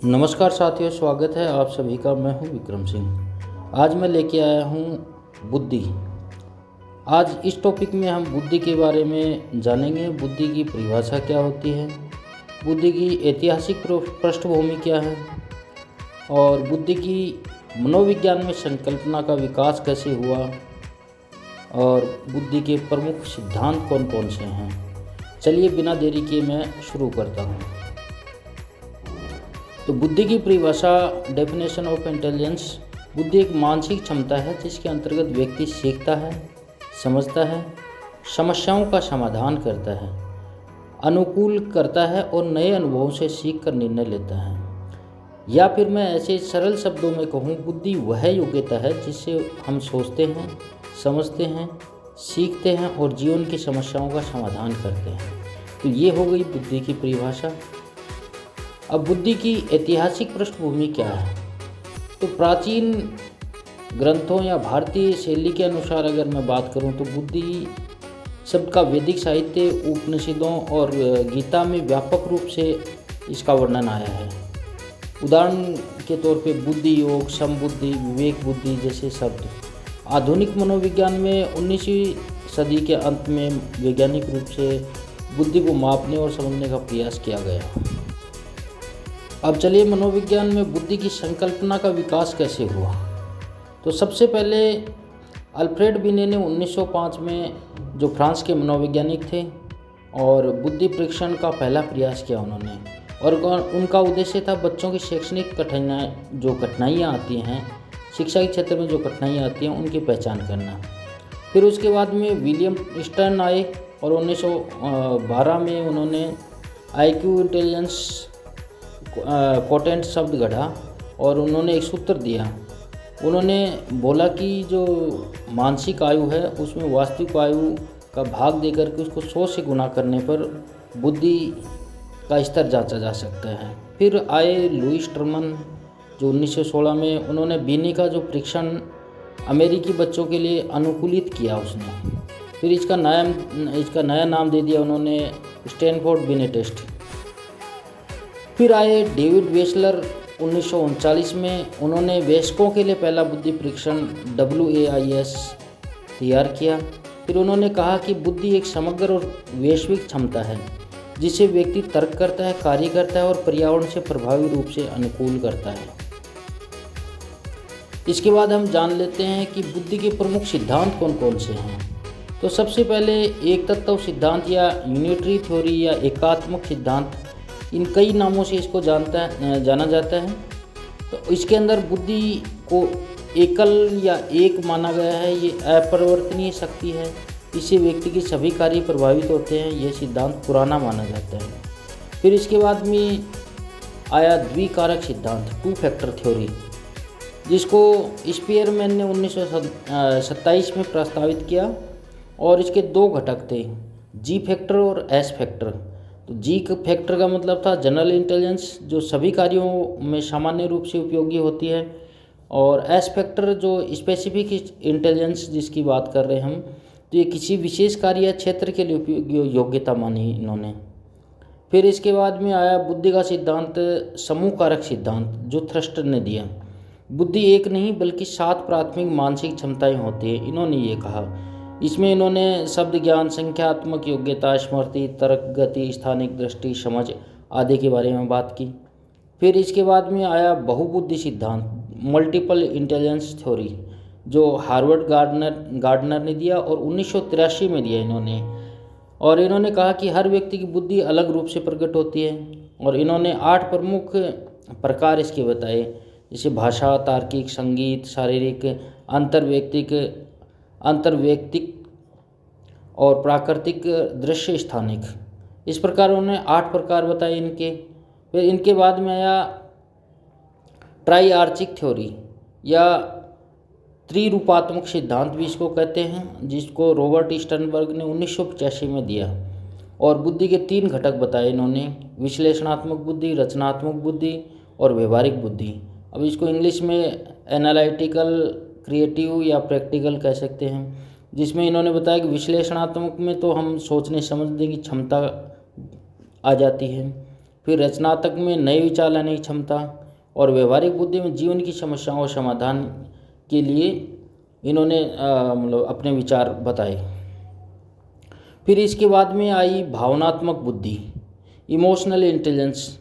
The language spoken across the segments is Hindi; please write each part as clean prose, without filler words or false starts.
नमस्कार साथियों, स्वागत है आप सभी का। मैं हूं विक्रम सिंह। आज मैं लेके आया हूं बुद्धि। आज इस टॉपिक में हम बुद्धि के बारे में जानेंगे। बुद्धि की परिभाषा क्या होती है, बुद्धि की ऐतिहासिक पृष्ठभूमि क्या है और बुद्धि की मनोविज्ञान में संकल्पना का विकास कैसे हुआ और बुद्धि के प्रमुख सिद्धांत कौन कौन से हैं। चलिए बिना देरी किए मैं शुरू करता हूँ। तो बुद्धि की परिभाषा, डेफिनेशन ऑफ इंटेलिजेंस। बुद्धि एक मानसिक क्षमता है जिसके अंतर्गत व्यक्ति सीखता है, समझता है, समस्याओं का समाधान करता है, अनुकूल करता है और नए अनुभवों से सीख कर निर्णय लेता है। या फिर मैं ऐसे सरल शब्दों में कहूँ, बुद्धि वह योग्यता है जिससे हम सोचते हैं, समझते हैं, सीखते हैं और जीवन की समस्याओं का समाधान करते हैं। तो ये हो गई बुद्धि की परिभाषा। अब बुद्धि की ऐतिहासिक पृष्ठभूमि क्या है? तो प्राचीन ग्रंथों या भारतीय शैली के अनुसार अगर मैं बात करूं तो बुद्धि शब्द का वैदिक साहित्य, उपनिषदों और गीता में व्यापक रूप से इसका वर्णन आया है। उदाहरण के तौर पे बुद्धि योग, समबुद्धि, विवेक बुद्धि जैसे शब्द। आधुनिक मनोविज्ञान में 19वीं सदी के अंत में वैज्ञानिक रूप से बुद्धि को मापने और समझने का प्रयास किया गया। अब चलिए मनोविज्ञान में बुद्धि की संकल्पना का विकास कैसे हुआ। तो सबसे पहले अल्फ्रेड बिने ने 1905 में, जो फ्रांस के मनोवैज्ञानिक थे, और बुद्धि परीक्षण का पहला प्रयास किया उन्होंने। और उनका उद्देश्य था बच्चों की शैक्षणिक कठिनाइयाँ आती हैं, शिक्षा के क्षेत्र में जो कठिनाइयाँ आती हैं उनकी पहचान करना। फिर उसके बाद में विलियम स्टर्न आए और 1912 में उन्होंने IQ इंटेलिजेंस कोटेंट शब्द गढ़ा और उन्होंने एक सूत्र दिया। उन्होंने बोला कि जो मानसिक आयु है उसमें वास्तविक आयु का भाग देकर के उसको 100 से गुना करने पर बुद्धि का स्तर जांचा जा सकता है। फिर आए लुईस टर्मन, जो 1916 में, उन्होंने बिने का जो परीक्षण अमेरिकी बच्चों के लिए अनुकूलित किया उसने। फिर इसका नया नाम दे दिया उन्होंने, स्टैनफोर्ड बिने टेस्ट। फिर आए डेविड वेसलर 1939 में, उन्होंने वयस्कों के लिए पहला बुद्धि परीक्षण WAIS तैयार किया। फिर उन्होंने कहा कि बुद्धि एक समग्र और वैश्विक क्षमता है जिसे व्यक्ति तर्क करता है, कार्य करता है और पर्यावरण से प्रभावी रूप से अनुकूल करता है। इसके बाद हम जान लेते हैं कि बुद्धि के प्रमुख सिद्धांत कौन कौन से हैं। तो सबसे पहले एक तत्व सिद्धांत या यूनिटरी थ्योरी या एकात्मक सिद्धांत, इन कई नामों से इसको जाना जाता है। तो इसके अंदर बुद्धि को एकल या एक माना गया है। ये अपरिवर्तनीय शक्ति है, इससे व्यक्ति के सभी कार्य प्रभावित होते हैं। यह सिद्धांत पुराना माना जाता है। फिर इसके बाद में आया द्विकारक सिद्धांत, 2 फैक्टर थ्योरी, जिसको स्पीयरमैन ने 1927 में प्रस्तावित किया। और इसके 2 घटक थे, G फैक्टर और S फैक्टर। तो G फैक्टर का मतलब था जनरल इंटेलिजेंस, जो सभी कार्यों में सामान्य रूप से उपयोगी होती है, और S फैक्टर जो स्पेसिफिक इंटेलिजेंस जिसकी बात कर रहे हैं हम, तो ये किसी विशेष कार्य या क्षेत्र के लिए उपयोगी योग्यता मानी इन्होंने। फिर इसके बाद में आया बुद्धि का सिद्धांत, समूह कारक सिद्धांत, जो थ्रस्टर ने दिया। बुद्धि एक नहीं बल्कि 7 प्राथमिक मानसिक क्षमताएं होती हैं, इन्होंने ये कहा। इसमें इन्होंने शब्द ज्ञान, संख्यात्मक योग्यता, स्मृति, तर्क, गति, स्थानिक दृष्टि, समझ आदि के बारे में बात की। फिर इसके बाद में आया बहुबुद्धि सिद्धांत, मल्टीपल इंटेलिजेंस थ्योरी, जो हार्वर्ड गार्डनर ने दिया और 1983 में दिया इन्होंने। और इन्होंने कहा कि हर व्यक्ति की बुद्धि अलग रूप से प्रकट होती है। और इन्होंने 8 प्रमुख प्रकार इसके बताए, जैसे भाषा, तार्किक, संगीत, शारीरिक, अंतर्वैयक्तिक और प्राकृतिक, दृश्य, स्थानिक। इस प्रकार उन्होंने 8 प्रकार बताए इनके। फिर इनके बाद में आया ट्राइआर्चिक थ्योरी या त्रिरूपात्मक सिद्धांत भी इसको कहते हैं, जिसको रॉबर्ट स्टर्नबर्ग ने 1985 में दिया। और बुद्धि के 3 घटक बताए इन्होंने, विश्लेषणात्मक बुद्धि, रचनात्मक बुद्धि और व्यवहारिक बुद्धि। अब इसको इंग्लिश में एनालिटिकल, क्रिएटिव या प्रैक्टिकल कह सकते हैं। जिसमें इन्होंने बताया कि विश्लेषणात्मक में तो हम सोचने समझने की क्षमता आ जाती है। फिर रचनात्मक में नए विचार लाने की क्षमता, और व्यवहारिक बुद्धि में जीवन की समस्याओं और समाधान के लिए इन्होंने मतलब अपने विचार बताए। फिर इसके बाद में आई भावनात्मक बुद्धि, इमोशनल इंटेलिजेंस,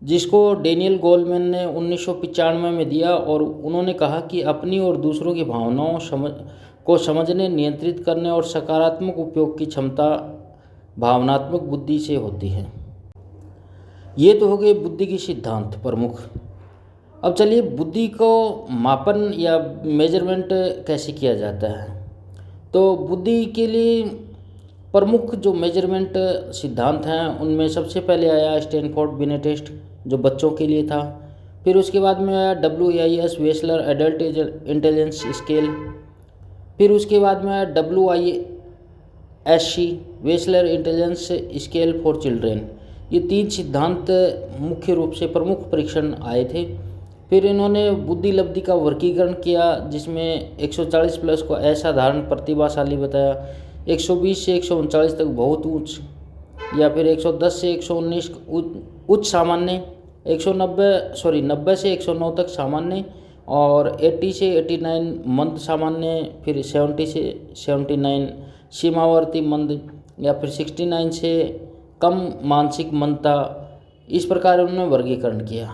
जिसको डेनियल गोलमैन ने 1995 में दिया, और उन्होंने कहा कि अपनी और दूसरों की भावनाओं को समझने, नियंत्रित करने और सकारात्मक उपयोग की क्षमता भावनात्मक बुद्धि से होती है। ये तो हो गए बुद्धि के सिद्धांत प्रमुख। अब चलिए बुद्धि को मापन या मेजरमेंट कैसे किया जाता है। तो बुद्धि के लिए प्रमुख जो मेजरमेंट सिद्धांत हैं उनमें सबसे पहले आया स्टैनफोर्ड बिनेट टेस्ट, जो बच्चों के लिए था। फिर उसके बाद में आया WAIS Wechsler adult intelligence scale. फिर उसके बाद में आया WISC Wechsler intelligence scale for children. ये 3 सिद्धांत मुख्य रूप से प्रमुख परीक्षण आए थे। फिर इन्होंने बुद्धि लब्धि का वर्गीकरण किया, जिसमें 140 प्लस को असाधारण प्रतिभाशाली बताया, 120 से 139 तक बहुत उच्च, या फिर 110 से 119 उच्च सामान्य, 90 से 109 तक सामान्य, और 80 से 89 मंद सामान्य, फिर 70 से 79 सीमावर्ती मंद, या फिर 69 से कम मानसिक मंदता। इस प्रकार उन्होंने वर्गीकरण किया।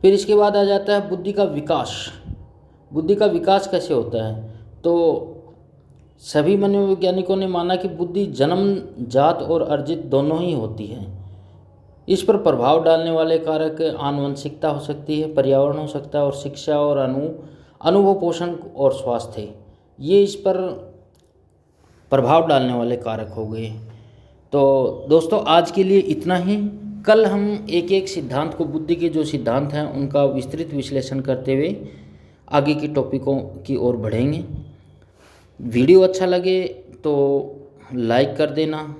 फिर इसके बाद आ जाता है बुद्धि का विकास। बुद्धि का विकास कैसे होता है। तो सभी मनोवैज्ञानिकों ने माना कि बुद्धि जन्मजात और अर्जित दोनों ही होती है। इस पर प्रभाव डालने वाले कारक आनुवंशिकता हो सकती है, पर्यावरण हो सकता है, और शिक्षा और अनुभव, पोषण और स्वास्थ्य, ये इस पर प्रभाव डालने वाले कारक हो गए। तो दोस्तों आज के लिए इतना ही। कल हम एक एक सिद्धांत को, बुद्धि के जो सिद्धांत हैं उनका विस्तृत विश्लेषण करते हुए आगे की टॉपिकों की ओर बढ़ेंगे। वीडियो अच्छा लगे तो लाइक कर देना,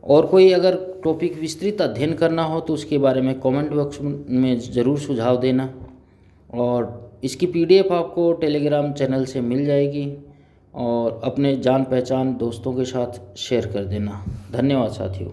और कोई अगर टॉपिक विस्तृत अध्ययन करना हो तो उसके बारे में कमेंट बॉक्स में ज़रूर सुझाव देना। और इसकी PDF आपको टेलीग्राम चैनल से मिल जाएगी, और अपने जान पहचान दोस्तों के साथ शेयर कर देना। धन्यवाद साथियों।